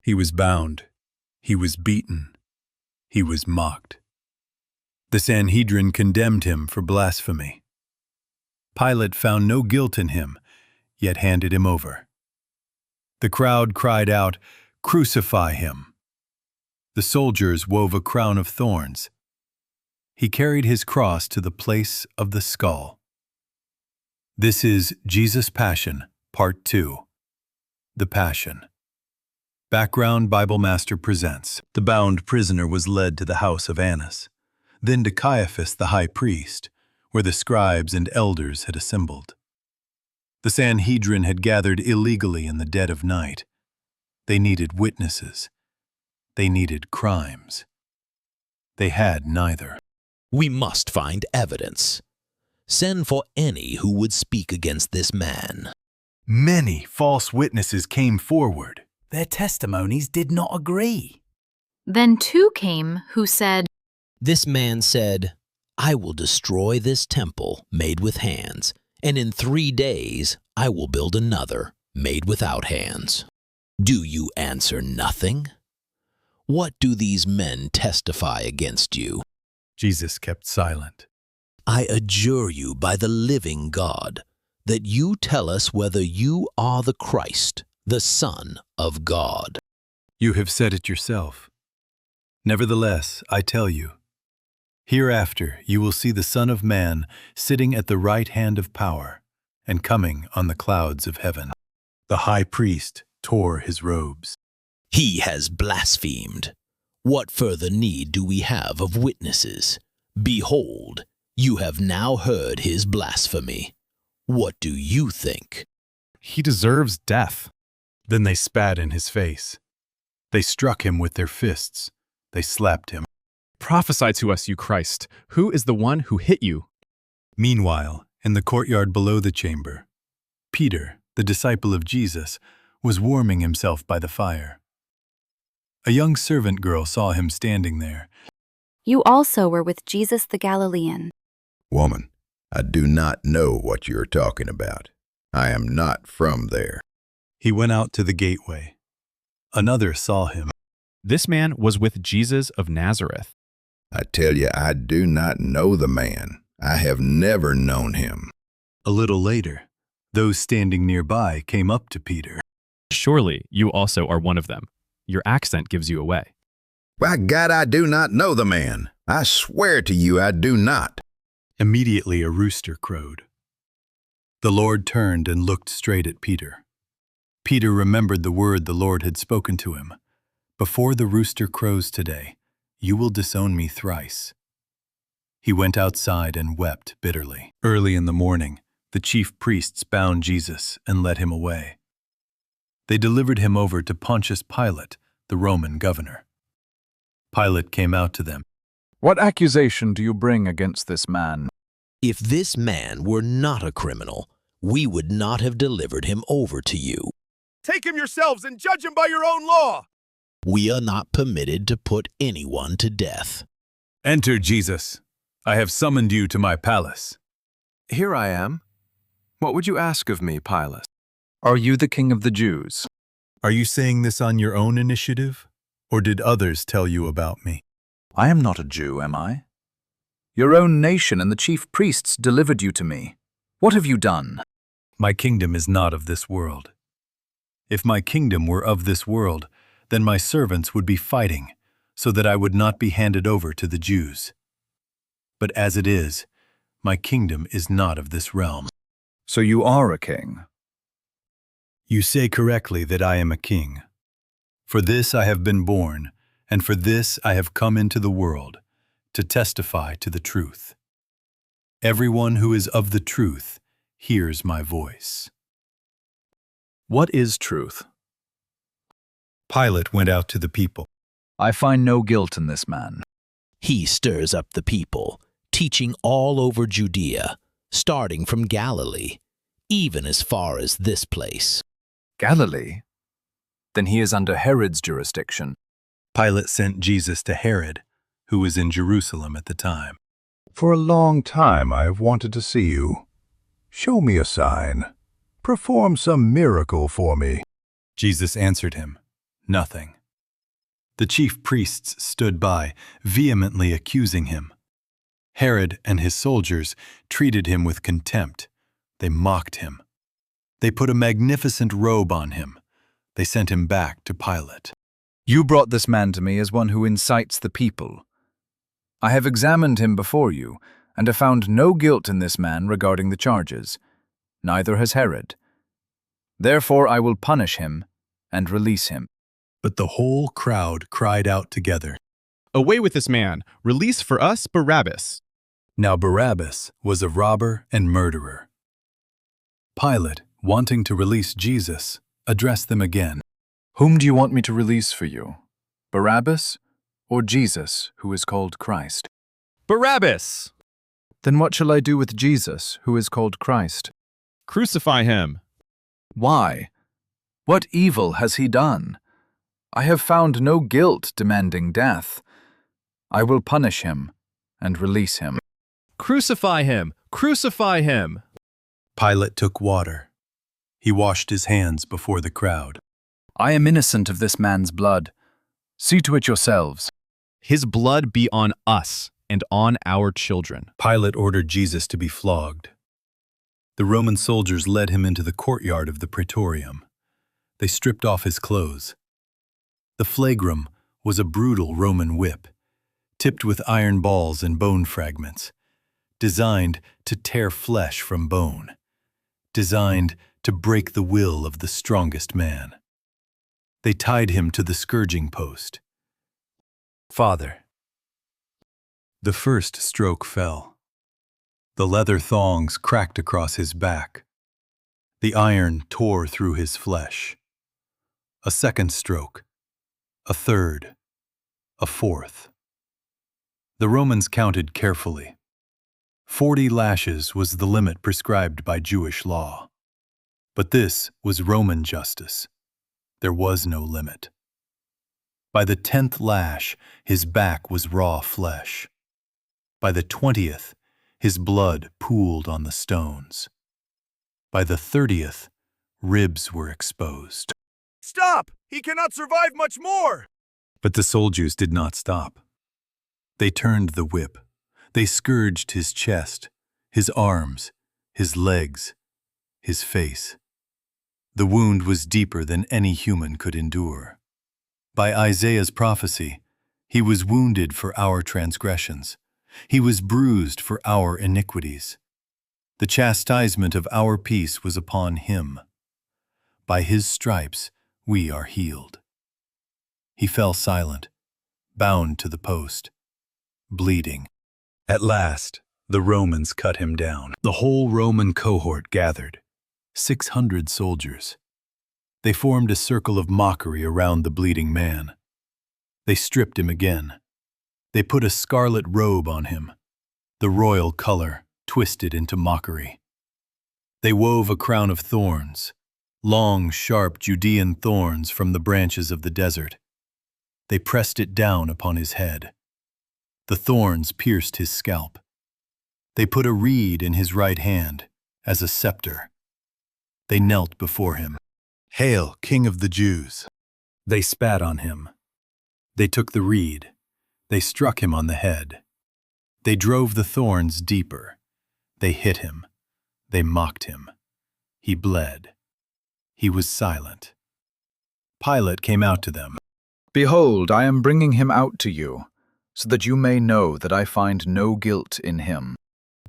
He was bound. He was beaten. He was mocked. The Sanhedrin condemned him for blasphemy. Pilate found no guilt in him, yet handed him over. The crowd cried out, "Crucify him!" The soldiers wove a crown of thorns. He carried his cross to the place of the skull. This is Jesus' Passion, Part 2. The Passion. Background Bible Master presents. The bound prisoner was led to the house of Annas, then to Caiaphas the high priest, where the scribes and elders had assembled. The Sanhedrin had gathered illegally in the dead of night. They needed witnesses. They needed crimes. They had neither. We must find evidence. Send for any who would speak against this man. Many false witnesses came forward. Their testimonies did not agree. Then two came who said, This man said, I will destroy this temple made with hands, and in 3 days I will build another made without hands. Do you answer nothing? What do these men testify against you? Jesus kept silent. I adjure you by the living God that you tell us whether you are the Christ, the Son of God. You have said it yourself. Nevertheless, I tell you, hereafter you will see the Son of Man sitting at the right hand of power and coming on the clouds of heaven. The high priest tore his robes. He has blasphemed. What further need do we have of witnesses? Behold, you have now heard his blasphemy. What do you think? He deserves death. Then they spat in his face. They struck him with their fists. They slapped him. Prophesy to us, you Christ. Who is the one who hit you? Meanwhile, in the courtyard below the chamber, Peter, the disciple of Jesus, was warming himself by the fire. A young servant girl saw him standing there. You also were with Jesus the Galilean. Woman, I do not know what you're talking about. I am not from there. He went out to the gateway. Another saw him. This man was with Jesus of Nazareth. I tell you, I do not know the man. I have never known him. A little later, those standing nearby came up to Peter. Surely you also are one of them. Your accent gives you away. By God, I do not know the man. I swear to you, I do not. Immediately a rooster crowed. The Lord turned and looked straight at Peter. Peter remembered the word the Lord had spoken to him. Before the rooster crows today, you will disown me thrice. He went outside and wept bitterly. Early in the morning, the chief priests bound Jesus and led him away. They delivered him over to Pontius Pilate, the Roman governor. Pilate came out to them. What accusation do you bring against this man? If this man were not a criminal, we would not have delivered him over to you. Take him yourselves and judge him by your own law. We are not permitted to put anyone to death. Enter, Jesus. I have summoned you to my palace. Here I am. What would you ask of me, Pilate? Are you the king of the Jews? Are you saying this on your own initiative, or did others tell you about me? I am not a Jew, am I? Your own nation and the chief priests delivered you to me. What have you done? My kingdom is not of this world. If my kingdom were of this world, then my servants would be fighting, so that I would not be handed over to the Jews. But as it is, my kingdom is not of this realm. So you are a king? You say correctly that I am a king. For this I have been born, and for this I have come into the world, to testify to the truth. Everyone who is of the truth hears my voice. What is truth? Pilate went out to the people. I find no guilt in this man. He stirs up the people, teaching all over Judea, starting from Galilee, even as far as this place. Galilee? Then he is under Herod's jurisdiction. Pilate sent Jesus to Herod, who was in Jerusalem at the time. For a long time I have wanted to see you. Show me a sign. Perform some miracle for me. Jesus answered him, Nothing. The chief priests stood by, vehemently accusing him. Herod and his soldiers treated him with contempt. They mocked him. They put a magnificent robe on him. They sent him back to Pilate. You brought this man to me as one who incites the people. I have examined him before you, and have found no guilt in this man regarding the charges. Neither has Herod. Therefore I will punish him and release him. But the whole crowd cried out together. Away with this man! Release for us Barabbas! Now Barabbas was a robber and murderer. Pilate, wanting to release Jesus, addressed them again. Whom do you want me to release for you? Barabbas or Jesus, who is called Christ? Barabbas! Then what shall I do with Jesus, who is called Christ? Crucify him! Why? What evil has he done? I have found no guilt demanding death. I will punish him and release him. Crucify him! Crucify him! Pilate took water. He washed his hands before the crowd. I am innocent of this man's blood. See to it yourselves. His blood be on us and on our children. Pilate ordered Jesus to be flogged. The Roman soldiers led him into the courtyard of the Praetorium. They stripped off his clothes. The flagrum was a brutal Roman whip, tipped with iron balls and bone fragments, designed to tear flesh from bone, designed to break the will of the strongest man. They tied him to the scourging post. Father. The first stroke fell. The leather thongs cracked across his back. The iron tore through his flesh. A second stroke. A third. A fourth. The Romans counted carefully. 40 lashes was the limit prescribed by Jewish law. But this was Roman justice. There was no limit. By the 10th lash, his back was raw flesh. By the 20th, his blood pooled on the stones. By the 30th, ribs were exposed. Stop! He cannot survive much more! But the soldiers did not stop. They turned the whip. They scourged his chest, his arms, his legs, his face. The wound was deeper than any human could endure. By Isaiah's prophecy, he was wounded for our transgressions. He was bruised for our iniquities. The chastisement of our peace was upon him. By his stripes we are healed. He fell silent, bound to the post, bleeding. At last, the Romans cut him down. The whole Roman cohort gathered, 600 soldiers. They formed a circle of mockery around the bleeding man. They stripped him again. They put a scarlet robe on him, the royal color twisted into mockery. They wove a crown of thorns, long, sharp Judean thorns from the branches of the desert. They pressed it down upon his head. The thorns pierced his scalp. They put a reed in his right hand as a scepter. They knelt before him. "Hail, King of the Jews!" They spat on him. They took the reed. They struck him on the head. They drove the thorns deeper. They hit him. They mocked him. He bled. He was silent. Pilate came out to them. Behold, I am bringing him out to you, so that you may know that I find no guilt in him.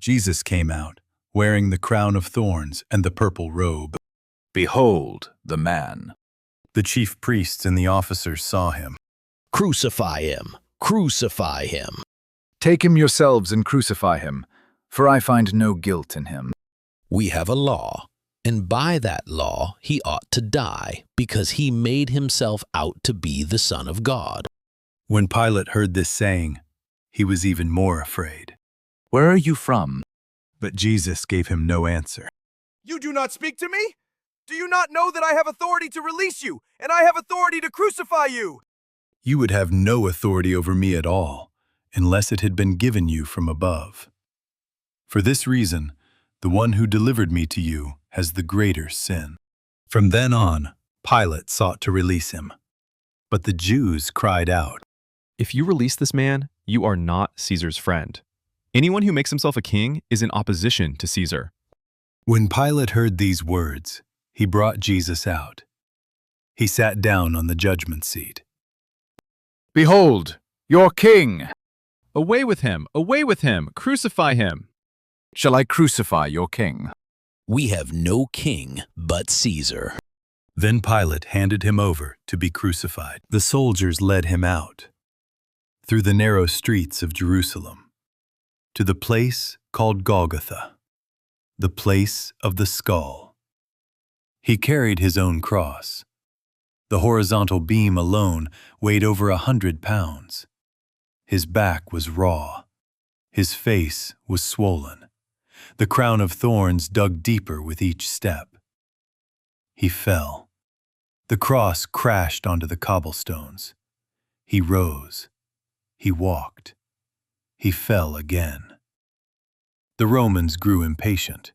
Jesus came out, wearing the crown of thorns and the purple robe. Behold the man. The chief priests and the officers saw him. Crucify him! Crucify him! Take him yourselves and crucify him, for I find no guilt in him. We have a law, and by that law he ought to die, because he made himself out to be the Son of God. When Pilate heard this saying, he was even more afraid. Where are you from? But Jesus gave him no answer. You do not speak to me? Do you not know that I have authority to release you, and I have authority to crucify you? You would have no authority over me at all, unless it had been given you from above. For this reason, the one who delivered me to you has the greater sin. From then on, Pilate sought to release him. But the Jews cried out, If you release this man, you are not Caesar's friend. Anyone who makes himself a king is in opposition to Caesar. When Pilate heard these words, he brought Jesus out. He sat down on the judgment seat. Behold, your king! Away with him! Away with him! Crucify him! Shall I crucify your king? We have no king but Caesar. Then Pilate handed him over to be crucified. The soldiers led him out through the narrow streets of Jerusalem to the place called Golgotha, the place of the skull. He carried his own cross. The horizontal beam alone weighed over 100 pounds. His back was raw. His face was swollen. The crown of thorns dug deeper with each step. He fell. The cross crashed onto the cobblestones. He rose. He walked. He fell again. The Romans grew impatient.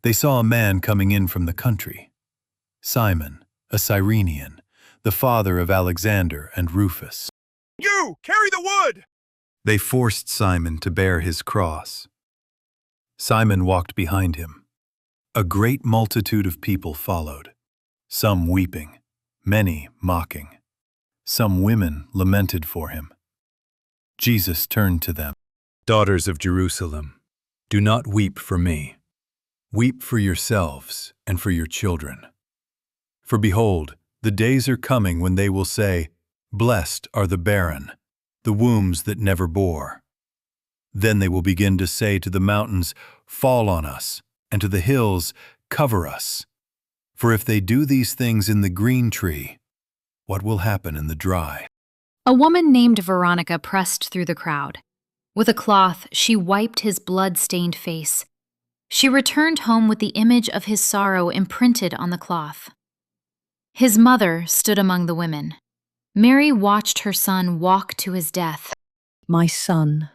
They saw a man coming in from the country, Simon, a Cyrenian, the father of Alexander and Rufus. You! Carry the wood! They forced Simon to bear his cross. Simon walked behind him. A great multitude of people followed, some weeping, many mocking. Some women lamented for him. Jesus turned to them. Daughters of Jerusalem, do not weep for me. Weep for yourselves and for your children. For behold, the days are coming when they will say, Blessed are the barren, the wombs that never bore. Then they will begin to say to the mountains, Fall on us, and to the hills, Cover us. For if they do these things in the green tree, what will happen in the dry? A woman named Veronica pressed through the crowd. With a cloth, she wiped his blood-stained face. She returned home with the image of his sorrow imprinted on the cloth. His mother stood among the women. Mary watched her son walk to his death. My son.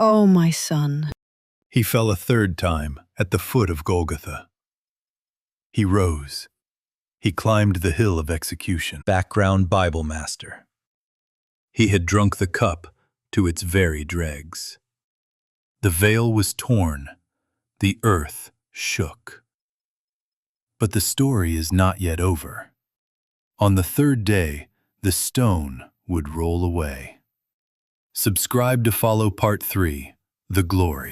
Oh, my son. He fell a third time at the foot of Golgotha. He rose. He climbed the hill of execution. Background Bible Master. He had drunk the cup to its very dregs. The veil was torn. The earth shook. But the story is not yet over. On the third day, the stone would roll away. Subscribe to follow Part 3, The Glory.